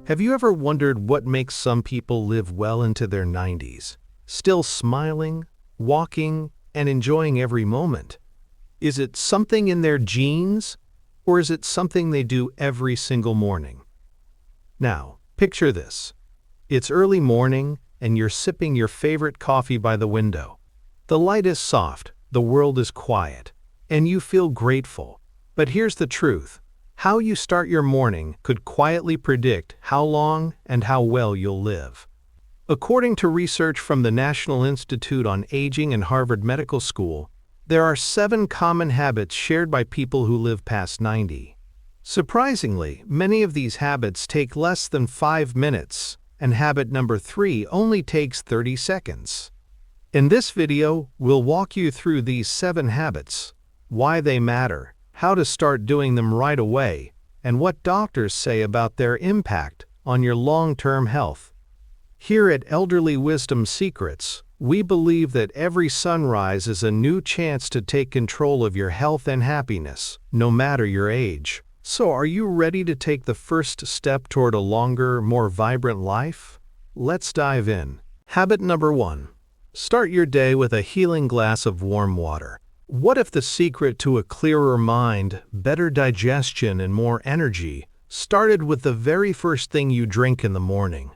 Have you ever wondered what makes some people live well into their 90s, still smiling, walking, and enjoying every moment? Is it something in their genes, or is it something they do every single morning? Now, picture this. It's early morning, and you're sipping your favorite coffee by the window. The light is soft, the world is quiet, and you feel grateful. But here's the truth. How you start your morning could quietly predict how long and how well you'll live. According to research from the National Institute on Aging and Harvard Medical School, there are 7 common habits shared by people who live past 90. Surprisingly, many of these habits take less than 5 minutes, and habit number 3 only takes 30 seconds. In this video, we'll walk you through these 7 habits, why they matter, how to start doing them right away, and what doctors say about their impact on your long-term health. Here at Elderly Wisdom Secrets, we believe that every sunrise is a new chance to take control of your health and happiness, no matter your age. So are you ready to take the first step toward a longer, more vibrant life? Let's dive in. Habit number 1. Start your day with a healing glass of warm water. What if the secret to a clearer mind, better digestion, and more energy started with the very first thing you drink in the morning?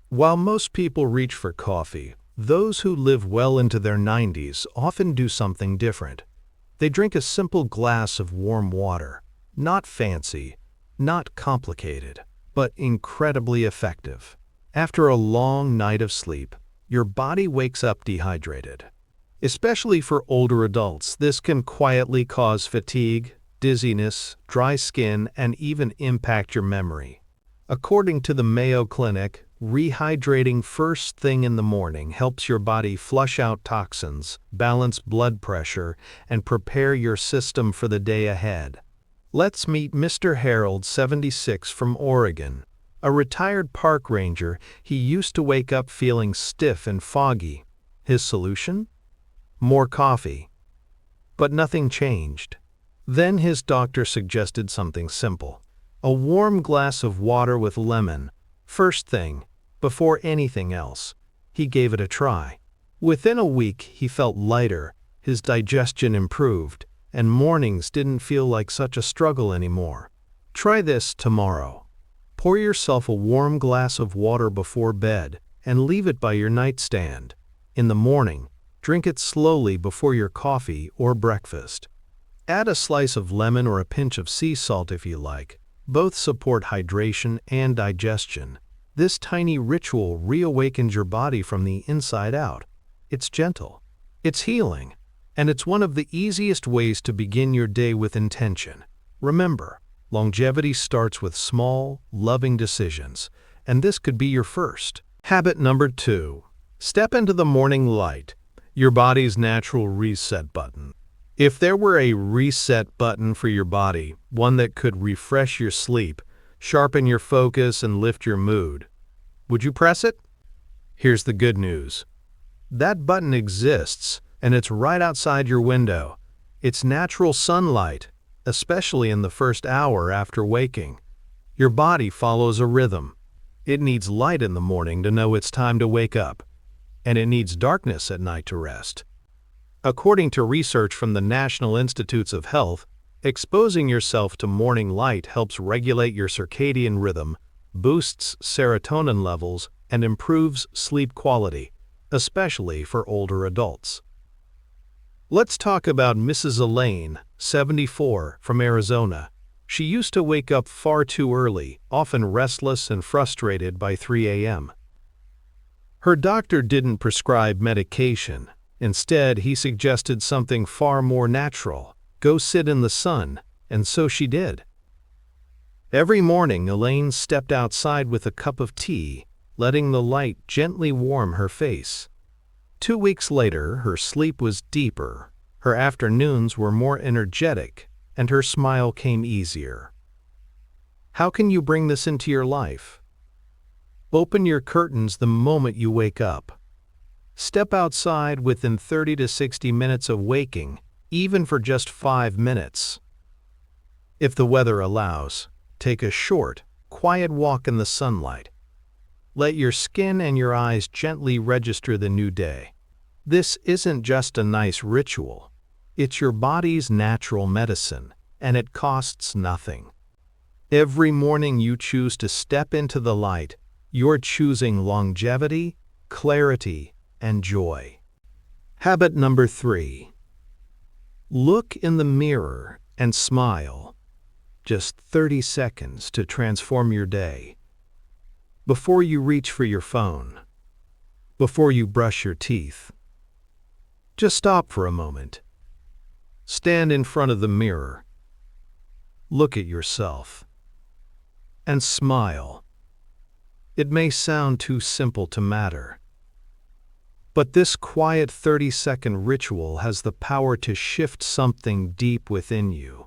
While most people reach for coffee, those who live well into their 90s often do something different. They drink a simple glass of warm water. Not fancy, not complicated, but incredibly effective. After a long night of sleep, your body wakes up dehydrated. Especially for older adults, this can quietly cause fatigue, dizziness, dry skin, and even impact your memory. According to the Mayo Clinic, rehydrating first thing in the morning helps your body flush out toxins, balance blood pressure, and prepare your system for the day ahead. Let's meet Mr. Harold, 76, from Oregon. A retired park ranger, he used to wake up feeling stiff and foggy. His solution? More coffee. But nothing changed. Then his doctor suggested something simple. A warm glass of water with lemon. First thing, before anything else. He gave it a try. Within a week, he felt lighter, his digestion improved, and mornings didn't feel like such a struggle anymore. Try this tomorrow. Pour yourself a warm glass of water before bed and leave it by your nightstand. In the morning, drink it slowly before your coffee or breakfast. Add a slice of lemon or a pinch of sea salt if you like. Both support hydration and digestion. This tiny ritual reawakens your body from the inside out. It's gentle, it's healing, and it's one of the easiest ways to begin your day with intention. Remember, longevity starts with small, loving decisions, and this could be your first. Habit number 2. Step into the morning light. Your body's natural reset button. If there were a reset button for your body, one that could refresh your sleep, sharpen your focus, and lift your mood, would you press it? Here's the good news. That button exists, and it's right outside your window. It's natural sunlight, especially in the first hour after waking. Your body follows a rhythm. It needs light in the morning to know it's time to wake up, and it needs darkness at night to rest. According to research from the National Institutes of Health, exposing yourself to morning light helps regulate your circadian rhythm, boosts serotonin levels, and improves sleep quality, especially for older adults. Let's talk about Mrs. Elaine, 74, from Arizona. She used to wake up far too early, often restless and frustrated by 3 a.m. Her doctor didn't prescribe medication. Instead, he suggested something far more natural. Go sit in the sun, and so she did. Every morning, Elaine stepped outside with a cup of tea, letting the light gently warm her face. 2 weeks later, her sleep was deeper, her afternoons were more energetic, and her smile came easier. How can you bring this into your life? Open your curtains the moment you wake up. Step outside within 30 to 60 minutes of waking, even for just 5 minutes. If the weather allows, take a short, quiet walk in the sunlight. Let your skin and your eyes gently register the new day. This isn't just a nice ritual. It's your body's natural medicine, and it costs nothing. Every morning you choose to step into the light, you're choosing longevity, clarity, and joy. Habit number 3. Look in the mirror and smile. Just 30 seconds to transform your day. Before you reach for your phone, before you brush your teeth, just stop for a moment. Stand in front of the mirror. Look at yourself. And smile. It may sound too simple to matter, but this quiet 30-second ritual has the power to shift something deep within you.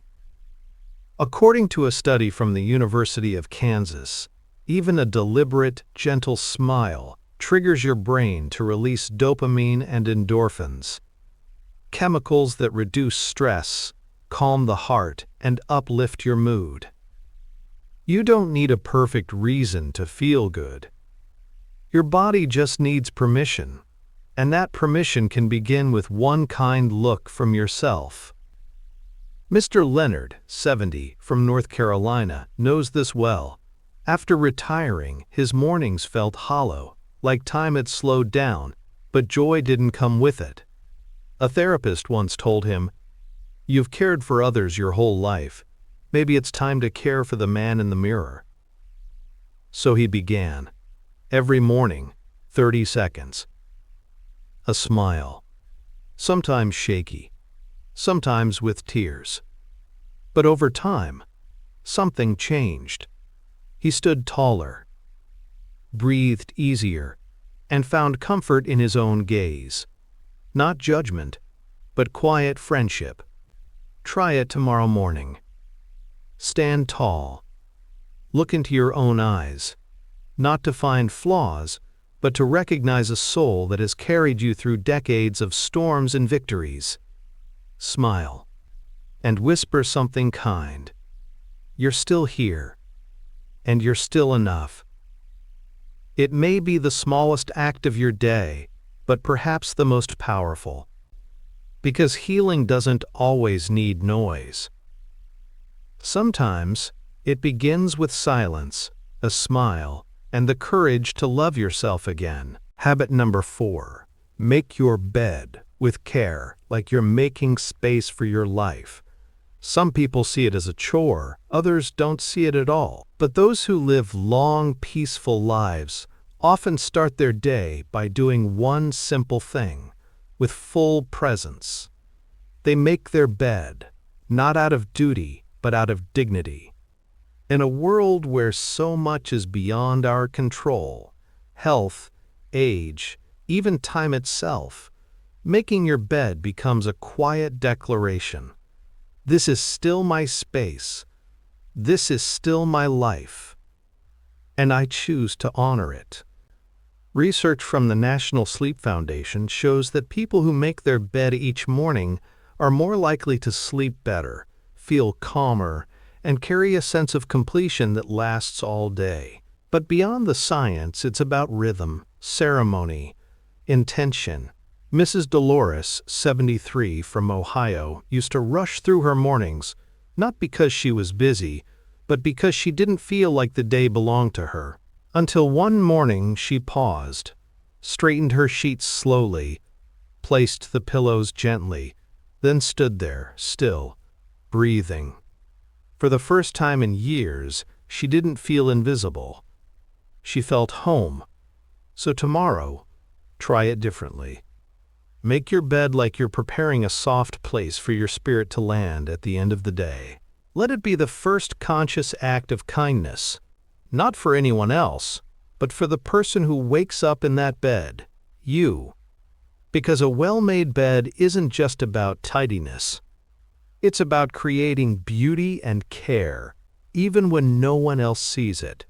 According to a study from the University of Kansas, even a deliberate, gentle smile triggers your brain to release dopamine and endorphins, chemicals that reduce stress, calm the heart, and uplift your mood. You don't need a perfect reason to feel good. Your body just needs permission, and that permission can begin with one kind look from yourself. Mr. Leonard, 70, from North Carolina, knows this well. After retiring, his mornings felt hollow, like time had slowed down, but joy didn't come with it. A therapist once told him, "You've cared for others your whole life. Maybe it's time to care for the man in the mirror." So he began. Every morning, 30 seconds. A smile. Sometimes shaky, sometimes with tears. But over time, something changed. He stood taller, breathed easier, and found comfort in his own gaze. Not judgment, but quiet friendship. Try it tomorrow morning. Stand tall. Look into your own eyes, not to find flaws, but to recognize a soul that has carried you through decades of storms and victories. Smile, and whisper something kind. You're still here, and you're still enough. It may be the smallest act of your day, but perhaps the most powerful. Because healing doesn't always need noise. Sometimes it begins with silence, a smile, and the courage to love yourself again. Habit number 4. Make your bed with care, like you're making space for your life. Some people see it as a chore, others don't see it at all. But those who live long, peaceful lives often start their day by doing one simple thing, with full presence. They make their bed, not out of duty, but out of dignity. In a world where so much is beyond our control, health, age, even time itself, making your bed becomes a quiet declaration. This is still my space. This is still my life. And I choose to honor it. Research from the National Sleep Foundation shows that people who make their bed each morning are more likely to sleep better, feel calmer, and carry a sense of completion that lasts all day. But beyond the science, it's about rhythm, ceremony, intention. Mrs. Dolores, 73, from Ohio, used to rush through her mornings, not because she was busy, but because she didn't feel like the day belonged to her. Until one morning she paused, straightened her sheets slowly, placed the pillows gently, then stood there, still, breathing. For the first time in years, she didn't feel invisible. She felt home. So tomorrow, try it differently. Make your bed like you're preparing a soft place for your spirit to land at the end of the day. Let it be the first conscious act of kindness, not for anyone else, but for the person who wakes up in that bed, you. Because a well-made bed isn't just about tidiness. It's about creating beauty and care, even when no one else sees it.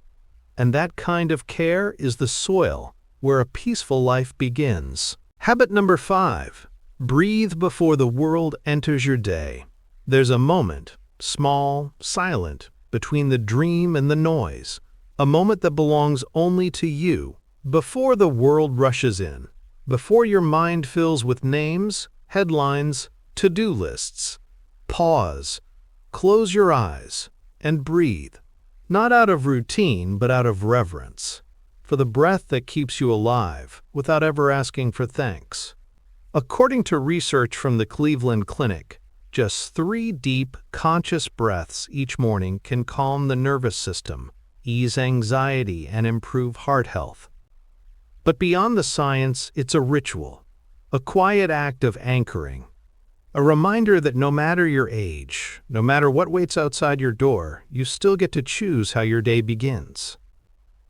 And that kind of care is the soil where a peaceful life begins. Habit number 5. Breathe before the world enters your day. There's a moment, small, silent, between the dream and the noise, A moment that belongs only to you, before the world rushes in, before your mind fills with names, headlines, to-do lists. Pause, close your eyes, and breathe, not out of routine but out of reverence, for the breath that keeps you alive without ever asking for thanks. According to research from the Cleveland Clinic, just 3 deep, conscious breaths each morning can calm the nervous system, ease anxiety, and improve heart health. But beyond the science, it's a ritual, a quiet act of anchoring, a reminder that no matter your age, no matter what waits outside your door, you still get to choose how your day begins.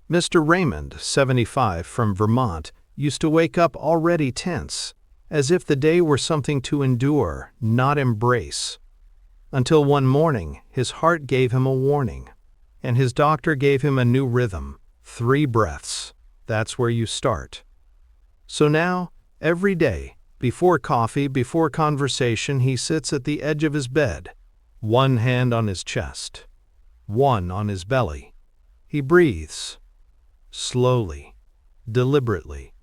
Mr. Raymond, 75, from Vermont, used to wake up already tense, as if the day were something to endure, not embrace. Until one morning, his heart gave him a warning, and his doctor gave him a new rhythm: 3 breaths. That's where you start. So now, every day, before coffee, before conversation, he sits at the edge of his bed, one hand on his chest, one on his belly. He breathes, slowly, deliberately.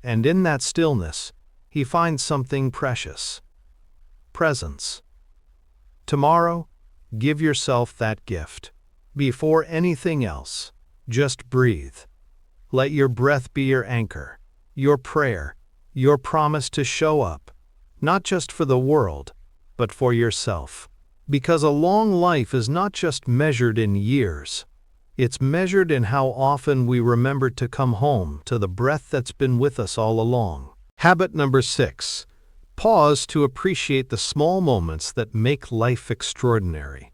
And in that stillness, he finds something precious: presence. Tomorrow, give yourself that gift. Before anything else, just breathe. Let your breath be your anchor, your prayer, your promise to show up, not just for the world, but for yourself. Because a long life is not just measured in years. It's measured in how often we remember to come home to the breath that's been with us all along. Habit number 6. Pause to appreciate the small moments that make life extraordinary.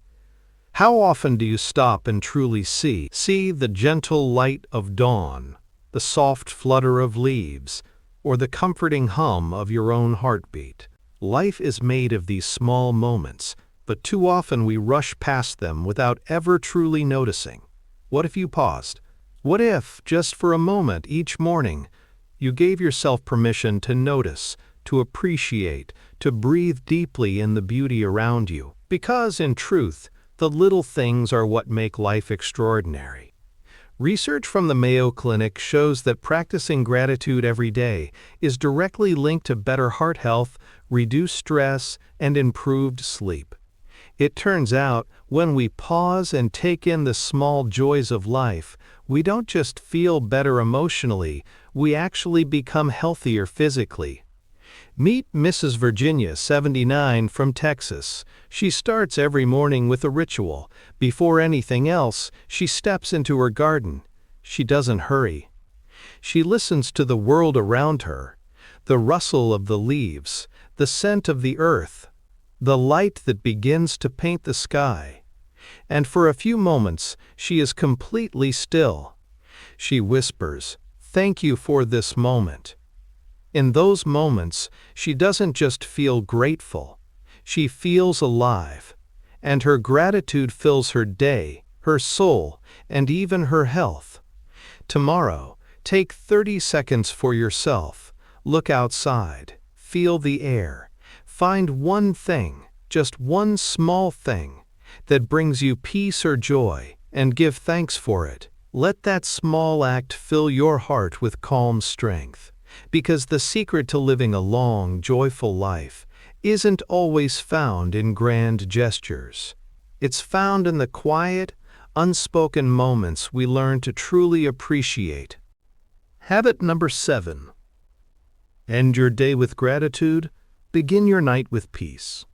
How often do you stop and truly see the gentle light of dawn, the soft flutter of leaves, or the comforting hum of your own heartbeat? Life is made of these small moments, but too often we rush past them without ever truly noticing. What if you paused? What if, just for a moment each morning, you gave yourself permission to notice, to appreciate, to breathe deeply in the beauty around you? Because, in truth, the little things are what make life extraordinary. Research from the Mayo Clinic shows that practicing gratitude every day is directly linked to better heart health, reduced stress, and improved sleep. It turns out, when we pause and take in the small joys of life, we don't just feel better emotionally, we actually become healthier physically. Meet Mrs. Virginia, 79, from Texas. She starts every morning with a ritual. Before anything else, she steps into her garden. She doesn't hurry. She listens to the world around her, the rustle of the leaves, the scent of the earth, the light that begins to paint the sky. And for a few moments, she is completely still. She whispers, "Thank you for this moment." In those moments, she doesn't just feel grateful, she feels alive, and her gratitude fills her day, her soul, and even her health. Tomorrow, take 30 seconds for yourself. Look outside, feel the air, find one thing, just one small thing, that brings you peace or joy, and give thanks for it. Let that small act fill your heart with calm strength. Because the secret to living a long, joyful life isn't always found in grand gestures. It's found in the quiet, unspoken moments we learn to truly appreciate. Habit number 7. End your day with gratitude, begin your night with peace.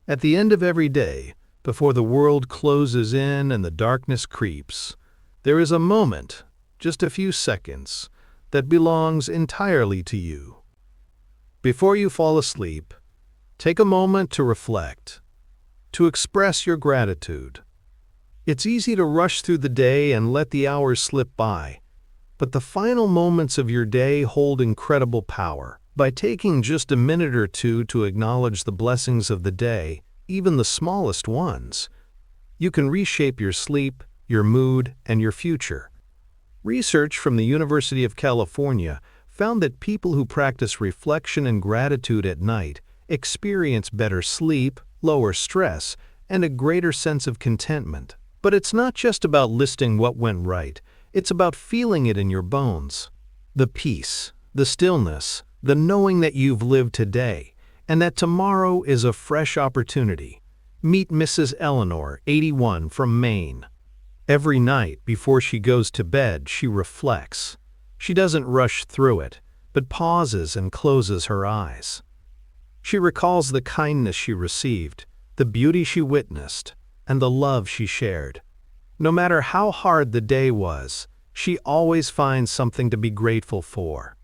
At the end of every day, before the world closes in and the darkness creeps, there is a moment, just a few seconds, that belongs entirely to you. Before you fall asleep, take a moment to reflect, to express your gratitude. It's easy to rush through the day and let the hours slip by, but the final moments of your day hold incredible power. By taking just a minute or two to acknowledge the blessings of the day, even the smallest ones, you can reshape your sleep, your mood, and your future. Research from the University of California found that people who practice reflection and gratitude at night experience better sleep, lower stress, and a greater sense of contentment. But it's not just about listing what went right, it's about feeling it in your bones. The peace, the stillness, the knowing that you've lived today, and that tomorrow is a fresh opportunity. Meet Mrs. Eleanor, 81, from Maine. Every night before she goes to bed, she reflects. She doesn't rush through it, but pauses and closes her eyes. She recalls the kindness she received, the beauty she witnessed, and the love she shared. No matter how hard the day was, she always finds something to be grateful for.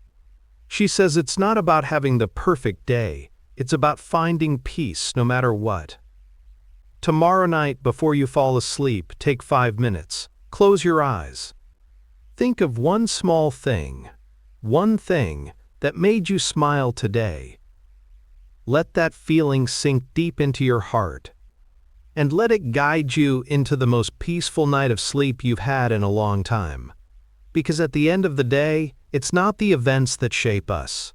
She says it's not about having the perfect day, it's about finding peace no matter what. Tomorrow night, before you fall asleep, take 5 minutes. Close your eyes. Think of one small thing, one thing that made you smile today. Let that feeling sink deep into your heart, and let it guide you into the most peaceful night of sleep you've had in a long time. Because at the end of the day, it's not the events that shape us.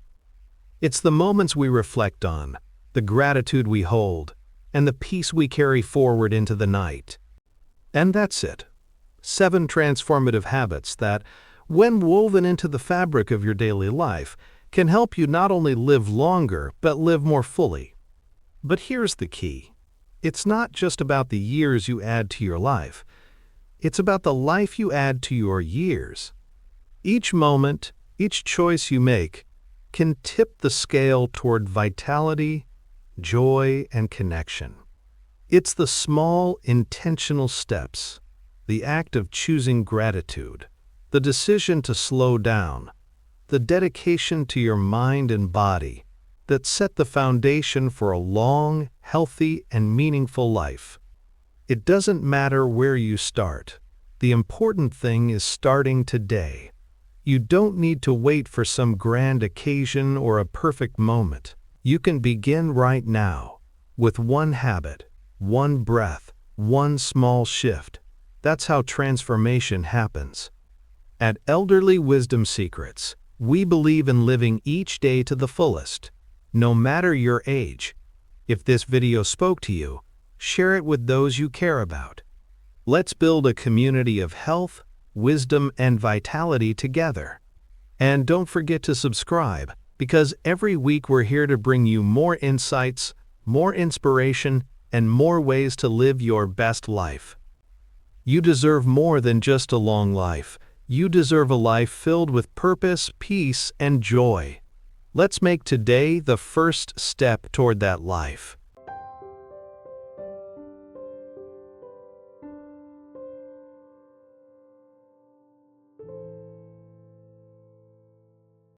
It's the moments we reflect on, the gratitude we hold, and the peace we carry forward into the night. And that's it. 7 transformative habits that, when woven into the fabric of your daily life, can help you not only live longer, but live more fully. But here's the key. It's not just about the years you add to your life. It's about the life you add to your years. Each moment, each choice you make, can tip the scale toward vitality, joy, and connection. It's the small, intentional steps, the act of choosing gratitude, the decision to slow down, the dedication to your mind and body that set the foundation for a long, healthy, and meaningful life. It doesn't matter where you start. The important thing is starting today. You don't need to wait for some grand occasion or a perfect moment. You can begin right now, with one habit, one breath, one small shift. That's how transformation happens. At Elderly Wisdom Secrets, we believe in living each day to the fullest, no matter your age. If this video spoke to you, share it with those you care about. Let's build a community of health, wisdom, and vitality together. And don't forget to subscribe, because every week we're here to bring you more insights, more inspiration, and more ways to live your best life. You deserve more than just a long life. You deserve a life filled with purpose, peace, and joy. Let's make today the first step toward that life.